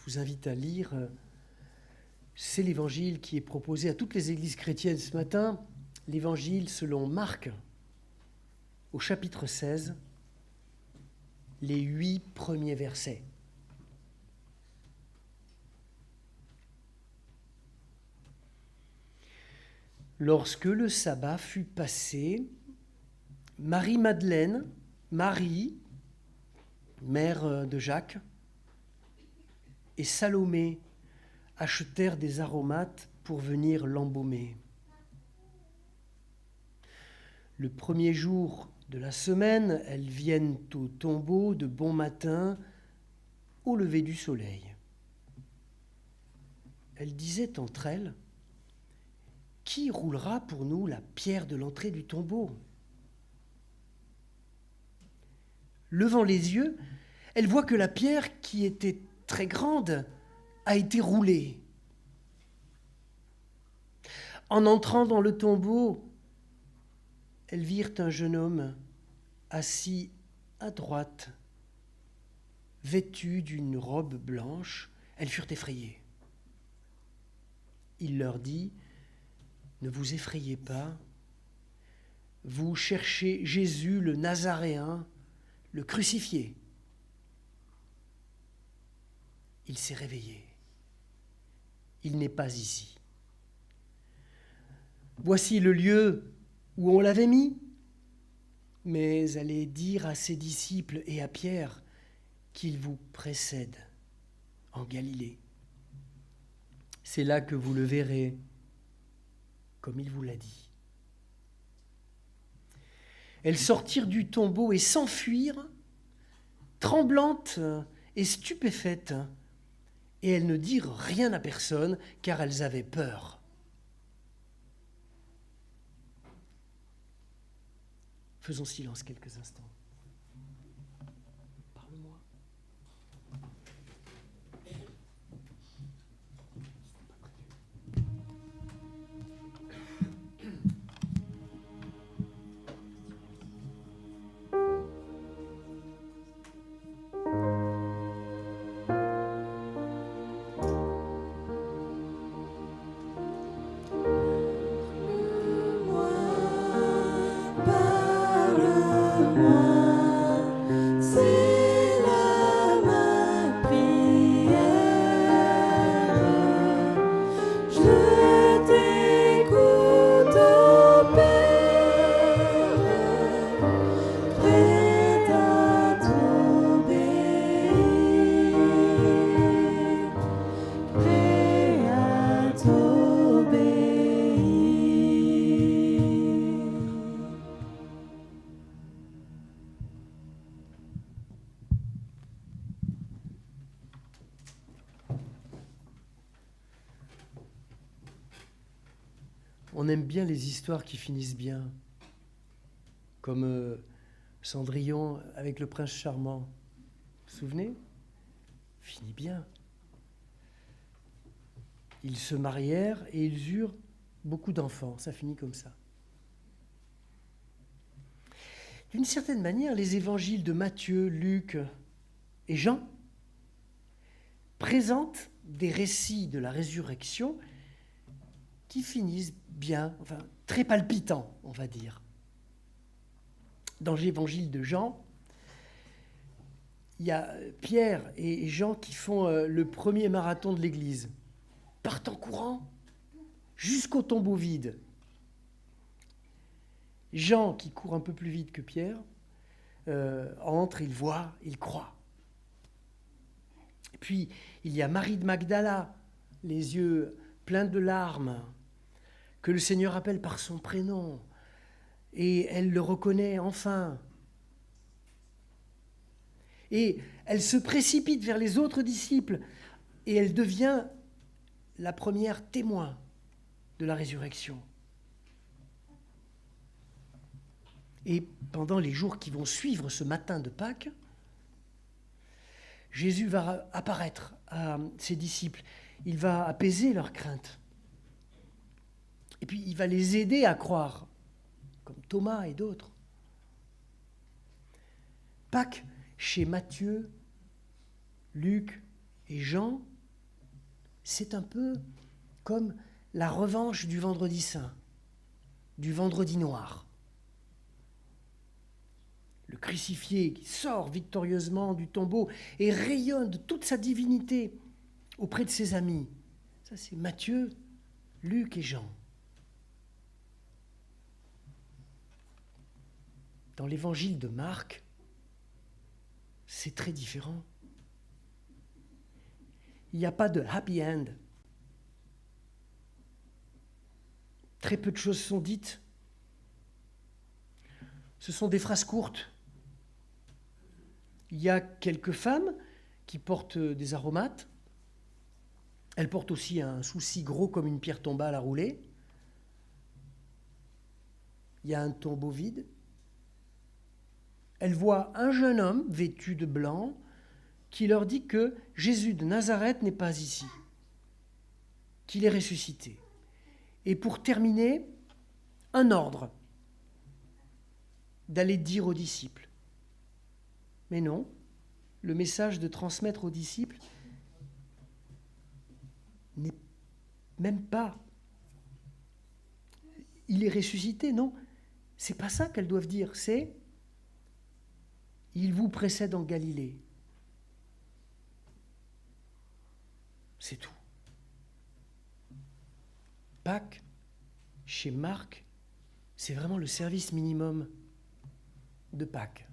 vous invite à lire. C'est l'évangile qui est proposé à toutes les églises chrétiennes ce matin, l'évangile selon Marc, au chapitre 16, les 8 premiers versets. Lorsque le sabbat fut passé, Marie-Madeleine, Marie, mère de Jacques, et Salomé achetèrent des aromates pour venir l'embaumer. Le premier jour de la semaine, elles viennent au tombeau de bon matin, au lever du soleil. Elles disaient entre elles, « Qui roulera pour nous la pierre de l'entrée du tombeau ?» Levant les yeux, elles voient que la pierre, qui était très grande, a été roulée. En entrant dans le tombeau, elles virent un jeune homme assis à droite, vêtu d'une robe blanche. Elles furent effrayées. Il leur dit, « Ne vous effrayez pas, vous cherchez Jésus le Nazaréen, le crucifié. » Il s'est réveillé. Il n'est pas ici. Voici le lieu où on l'avait mis. Mais allez dire à ses disciples et à Pierre qu'il vous précède en Galilée. C'est là que vous le verrez, comme il vous l'a dit. Elles sortirent du tombeau et s'enfuirent, tremblantes et stupéfaites, et elles ne dirent rien à personne, car elles avaient peur. Faisons silence quelques instants. Parle-moi. On aime bien les histoires qui finissent bien, comme Cendrillon avec le prince charmant. Vous vous souvenez ? Finit bien. Ils se marièrent et ils eurent beaucoup d'enfants. Ça finit comme ça. D'une certaine manière, les évangiles de Matthieu, Luc et Jean présentent des récits de la résurrection qui finissent bien, enfin très palpitants, on va dire. Dans l'évangile de Jean, il y a Pierre et Jean qui font le premier marathon de l'Église, partent en courant jusqu'au tombeau vide. Jean, qui court un peu plus vite que Pierre, entre, il voit, il croit. Et puis, il y a Marie de Magdala, les yeux pleins de larmes, que le Seigneur appelle par son prénom, et elle le reconnaît enfin. Et elle se précipite vers les autres disciples, et elle devient la première témoin de la résurrection. Et pendant les jours qui vont suivre ce matin de Pâques, Jésus va apparaître à ses disciples. Il va apaiser leurs craintes. Et puis, il va les aider à croire, comme Thomas et d'autres. Pâques, chez Matthieu, Luc et Jean, c'est un peu comme la revanche du vendredi saint, du vendredi noir. Le crucifié qui sort victorieusement du tombeau et rayonne de toute sa divinité auprès de ses amis. Ça, c'est Matthieu, Luc et Jean. Dans l'évangile de Marc, c'est très différent. Il n'y a pas de happy end. Très peu de choses sont dites. Ce sont des phrases courtes. Il y a quelques femmes qui portent des aromates. Elles portent aussi un souci gros comme une pierre tombale à rouler. Il y a un tombeau vide. Elles voient un jeune homme vêtu de blanc qui leur dit que Jésus de Nazareth n'est pas ici, qu'il est ressuscité. Et pour terminer, un ordre d'aller dire aux disciples. Mais non, le message de transmettre aux disciples n'est même pas « il est ressuscité », non. C'est pas ça qu'elles doivent dire, c'est « il vous précède en Galilée ». C'est tout. Pâques, chez Marc, c'est vraiment le service minimum de Pâques.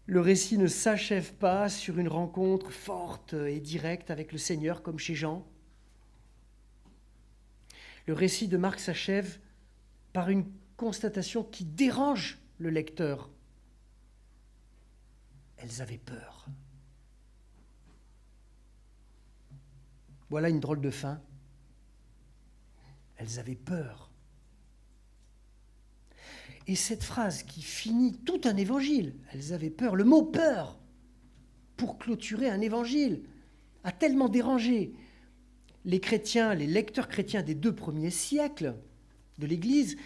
Le récit ne s'achève pas sur une rencontre forte et directe avec le Seigneur comme chez Jean. Le récit de Marc s'achève par une constatation qui dérange le lecteur. Elles avaient peur. Voilà une drôle de fin. Elles avaient peur. Et cette phrase qui finit tout un évangile, elles avaient peur, le mot peur, pour clôturer un évangile, a tellement dérangé les chrétiens, les lecteurs chrétiens des 2 premiers siècles de l'Église,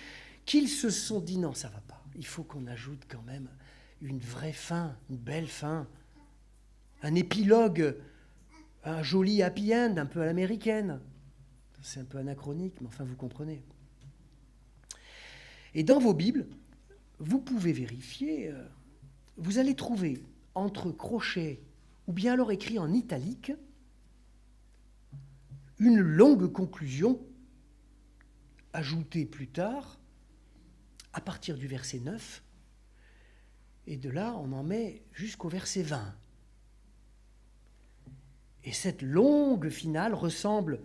qu'ils se sont dit non, ça ne va pas. Il faut qu'on ajoute quand même une vraie fin, une belle fin, un épilogue, un joli happy end, un peu à l'américaine. C'est un peu anachronique, mais enfin vous comprenez. Et dans vos Bibles, vous pouvez vérifier, vous allez trouver entre crochets ou bien alors écrit en italique une longue conclusion ajoutée plus tard à partir du verset 9 et de là on en met jusqu'au verset 20. Et cette longue finale ressemble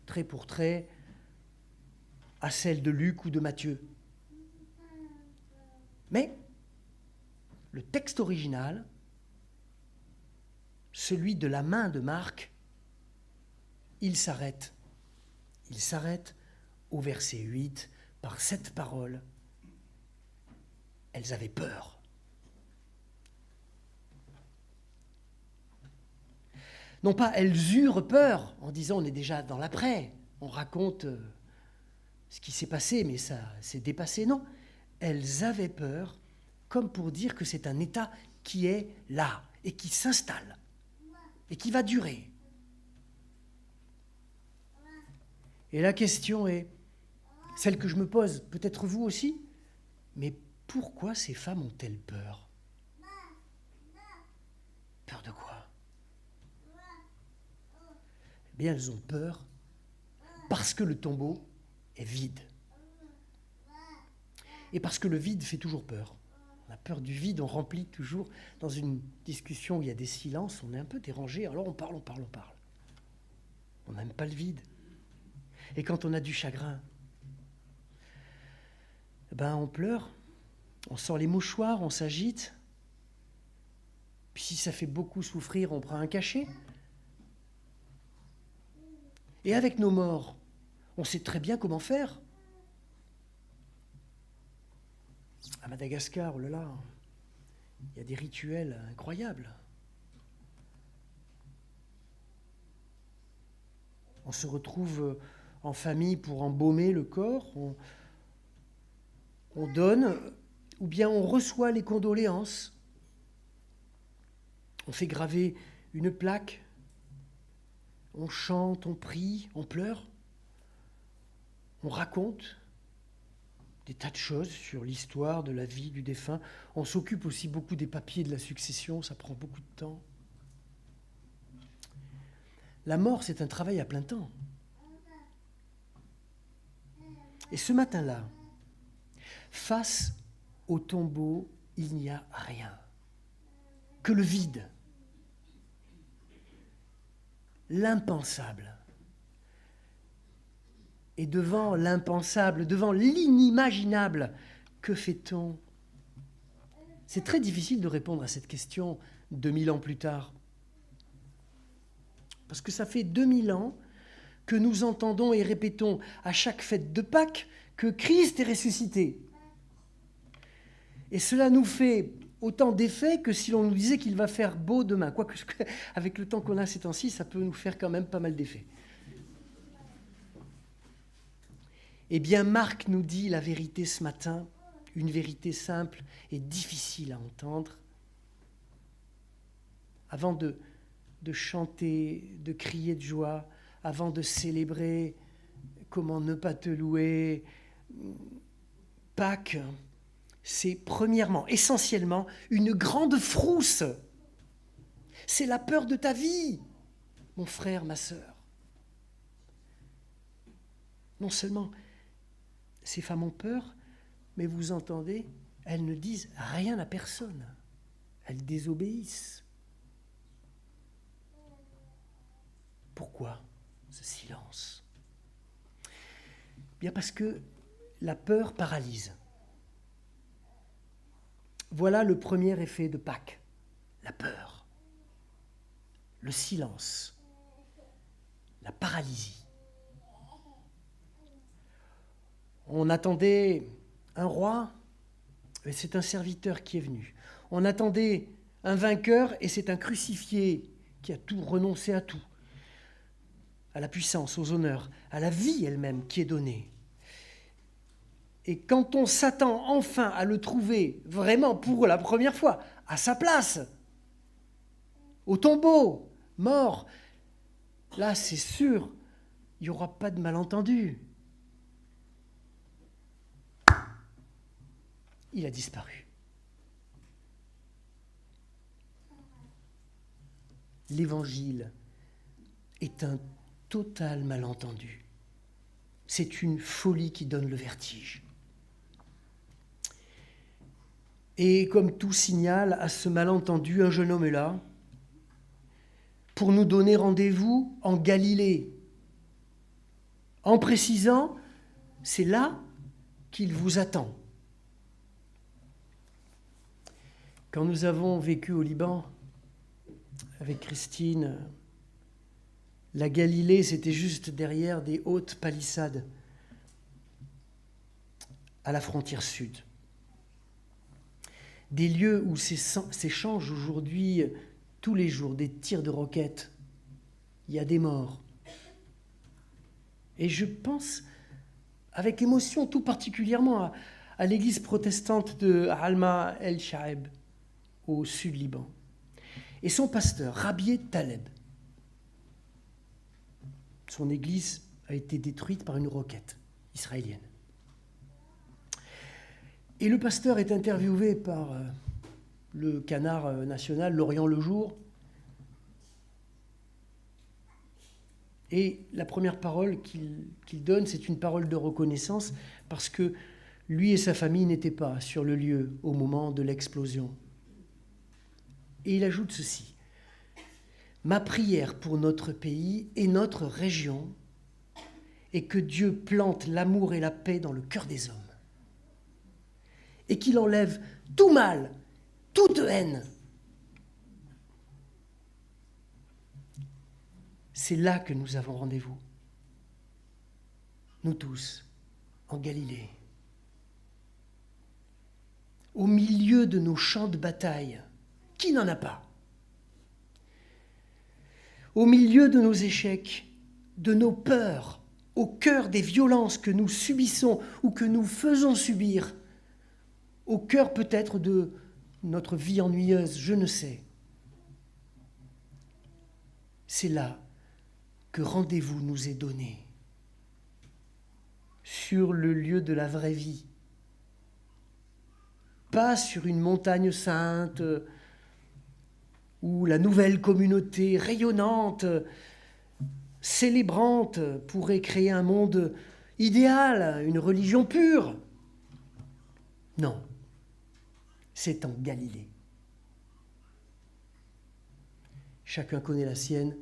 trait pour trait à celle de Luc ou de Matthieu. Mais le texte original, celui de la main de Marc, il s'arrête. Il s'arrête au verset 8 par cette parole. Elles avaient peur. Non pas elles eurent peur en disant on est déjà dans l'après, on raconte ce qui s'est passé mais ça s'est dépassé. Non, elles avaient peur comme pour dire que c'est un état qui est là et qui s'installe et qui va durer. Et la question est celle que je me pose, peut-être vous aussi, mais pourquoi ces femmes ont-elles peur ? Peur de quoi ? Eh bien, elles ont peur parce que le tombeau est vide. Et parce que le vide fait toujours peur. On a peur du vide, on remplit toujours. Dans une discussion où il y a des silences, on est un peu dérangé, alors on parle. On n'aime pas le vide. Et quand on a du chagrin, on pleure, on sort les mouchoirs, on s'agite. Puis si ça fait beaucoup souffrir, on prend un cachet. Et avec nos morts, on sait très bien comment faire. À Madagascar, oh là là, il y a des rituels incroyables. On se retrouve en famille pour embaumer le corps, on donne, ou bien on reçoit les condoléances. On fait graver une plaque, on chante, on prie, on pleure, on raconte des tas de choses sur l'histoire de la vie du défunt. On s'occupe aussi beaucoup des papiers de la succession, ça prend beaucoup de temps. La mort, c'est un travail à plein temps. Et ce matin-là, face au tombeau, il n'y a rien, que le vide, l'impensable. Et devant l'impensable, devant l'inimaginable, que fait-on ? C'est très difficile de répondre à cette question 2000 ans plus tard. Parce que ça fait 2000 ans que nous entendons et répétons à chaque fête de Pâques que Christ est ressuscité. Et cela nous fait autant d'effet que si l'on nous disait qu'il va faire beau demain. Quoique, avec le temps qu'on a ces temps-ci, ça peut nous faire quand même pas mal d'effet. Eh bien, Marc nous dit la vérité ce matin, une vérité simple et difficile à entendre. Avant de chanter, de crier de joie, avant de célébrer, comment ne pas te louer, Pâques, c'est premièrement, essentiellement, une grande frousse. C'est la peur de ta vie, mon frère, ma sœur. Non seulement ces femmes ont peur, mais vous entendez, elles ne disent rien à personne. Elles désobéissent. Pourquoi ce silence ? Bien parce que la peur paralyse. Voilà le premier effet de Pâques, la peur, le silence, la paralysie. On attendait un roi, et c'est un serviteur qui est venu. On attendait un vainqueur, et c'est un crucifié qui a tout renoncé à tout, à la puissance, aux honneurs, à la vie elle-même qui est donnée. Et quand on s'attend enfin à le trouver vraiment pour la première fois, à sa place, au tombeau, mort, là c'est sûr, il n'y aura pas de malentendu. Il a disparu. L'évangile est un total malentendu. C'est une folie qui donne le vertige. Et comme tout signal à ce malentendu, un jeune homme est là pour nous donner rendez-vous en Galilée, en précisant, c'est là qu'il vous attend. Quand nous avons vécu au Liban, avec Christine, la Galilée, c'était juste derrière des hautes palissades, à la frontière sud. Des lieux où s'échangent aujourd'hui, tous les jours, des tirs de roquettes. Il y a des morts. Et je pense, avec émotion tout particulièrement, à l'église protestante de Alma el-Shaeb, au sud Liban, et son pasteur, Rabbi Taleb. Son église a été détruite par une roquette israélienne. Et le pasteur est interviewé par le canard national, L'Orient le Jour. Et la première parole qu'il donne, c'est une parole de reconnaissance, parce que lui et sa famille n'étaient pas sur le lieu au moment de l'explosion. Et il ajoute ceci: « Ma prière pour notre pays et notre région est que Dieu plante l'amour et la paix dans le cœur des hommes et qu'il enlève tout mal, toute haine. » C'est là que nous avons rendez-vous, nous tous, en Galilée, au milieu de nos champs de bataille. Qui n'en a pas ? Au milieu de nos échecs, de nos peurs, au cœur des violences que nous subissons ou que nous faisons subir, au cœur peut-être de notre vie ennuyeuse, je ne sais. C'est là que rendez-vous nous est donné, sur le lieu de la vraie vie, pas sur une montagne sainte où la nouvelle communauté rayonnante, célébrante, pourrait créer un monde idéal, une religion pure. Non, c'est en Galilée. Chacun connaît la sienne.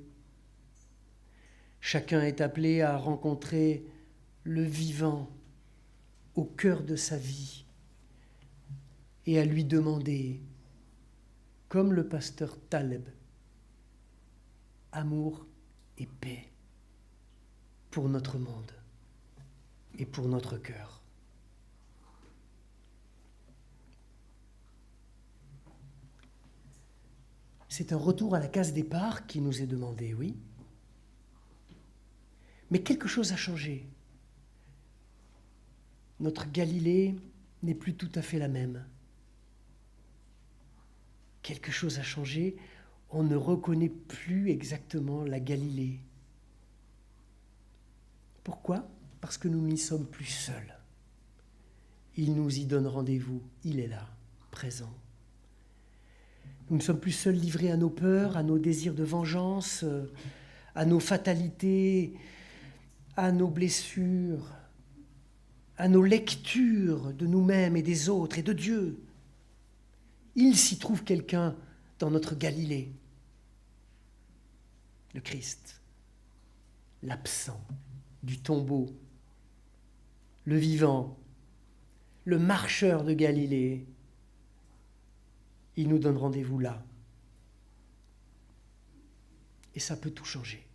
Chacun est appelé à rencontrer le vivant au cœur de sa vie et à lui demander, comme le pasteur Taleb, amour et paix pour notre monde et pour notre cœur. C'est un retour à la case départ qui nous est demandé, oui. Mais quelque chose a changé. Notre Galilée n'est plus tout à fait la même. Quelque chose a changé, on ne reconnaît plus exactement la Galilée. Pourquoi ? Parce que nous n'y sommes plus seuls. Il nous y donne rendez-vous, il est là, présent. Nous ne sommes plus seuls livrés à nos peurs, à nos désirs de vengeance, à nos fatalités, à nos blessures, à nos lectures de nous-mêmes et des autres et de Dieu. Il s'y trouve quelqu'un dans notre Galilée, le Christ, l'absent du tombeau, le vivant, le marcheur de Galilée. Il nous donne rendez-vous là. Et ça peut tout changer.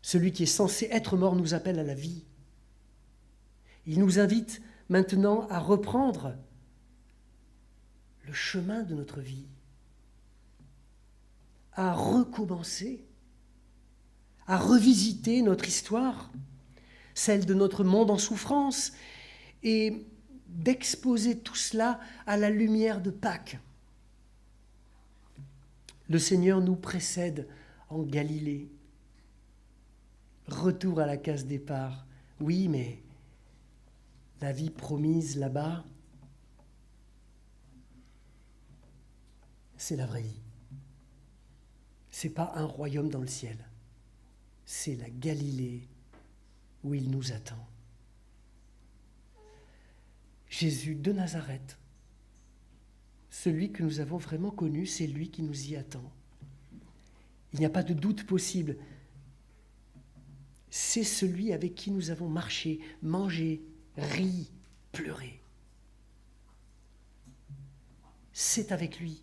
Celui qui est censé être mort nous appelle à la vie. Il nous invite maintenant à reprendre le chemin de notre vie, à recommencer, à revisiter notre histoire, celle de notre monde en souffrance, et d'exposer tout cela à la lumière de Pâques. Le Seigneur nous précède en Galilée. Retour à la case départ. Oui, mais la vie promise là-bas, c'est la vraie vie. C'est pas un royaume dans le ciel. C'est la Galilée où il nous attend. Jésus de Nazareth, celui que nous avons vraiment connu, c'est lui qui nous y attend. Il n'y a pas de doute possible. C'est celui avec qui nous avons marché, mangé, ri, pleuré. C'est avec lui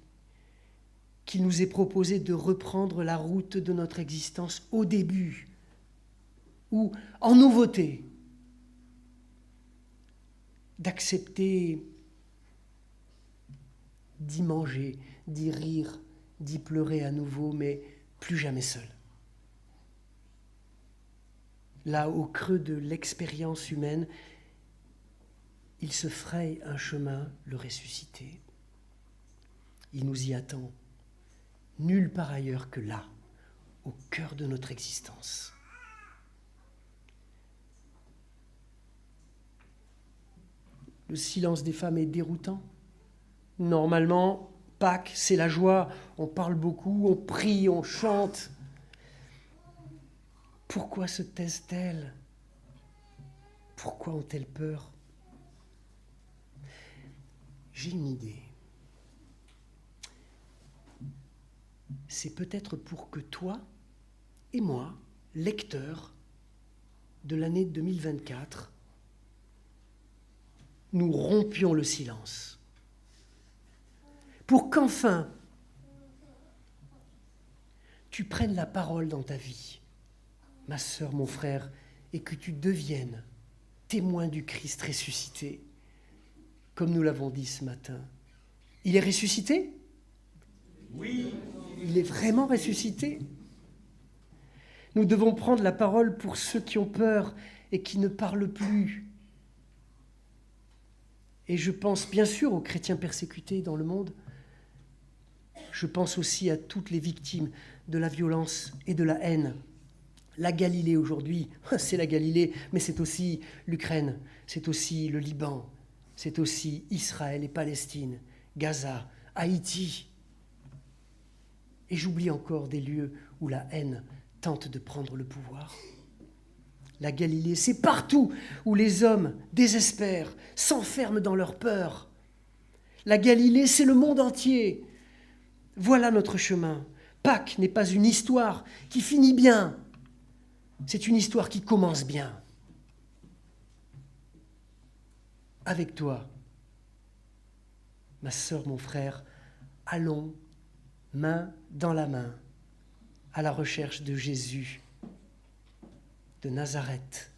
qu'il nous est proposé de reprendre la route de notre existence au début, ou en nouveauté, d'accepter d'y manger, d'y rire, d'y pleurer à nouveau, mais plus jamais seul. Là, au creux de l'expérience humaine, il se fraye un chemin, le ressuscité. Il nous y attend, nulle part ailleurs que là, au cœur de notre existence. Le silence des femmes est déroutant. Normalement, Pâques, c'est la joie. On parle beaucoup, on prie, on chante. Pourquoi se taisent-elles ? Pourquoi ont-elles peur ? J'ai une idée. C'est peut-être pour que toi et moi, lecteurs de l'année 2024, nous rompions le silence. Pour qu'enfin, tu prennes la parole dans ta vie, ma sœur, mon frère, et que tu deviennes témoin du Christ ressuscité, comme nous l'avons dit ce matin. Il est ressuscité ? Oui. Il est vraiment ressuscité ? Nous devons prendre la parole pour ceux qui ont peur et qui ne parlent plus. Et je pense bien sûr aux chrétiens persécutés dans le monde. je pense aussi à toutes les victimes de la violence et de la haine. La Galilée aujourd'hui, c'est la Galilée, mais c'est aussi l'Ukraine, c'est aussi le Liban, c'est aussi Israël et Palestine, Gaza, Haïti. Et j'oublie encore des lieux où la haine tente de prendre le pouvoir. La Galilée, c'est partout où les hommes désespèrent, s'enferment dans leur peur. La Galilée, c'est le monde entier. Voilà notre chemin. Pâques n'est pas une histoire qui finit bien. C'est une histoire qui commence bien. Avec toi, ma sœur, mon frère, allons main dans la main à la recherche de Jésus de Nazareth,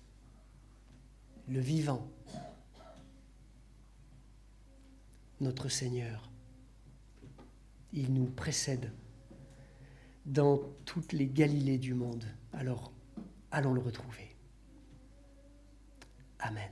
le vivant, notre Seigneur. Il nous précède dans toutes les Galilées du monde. Alors, allons le retrouver. Amen.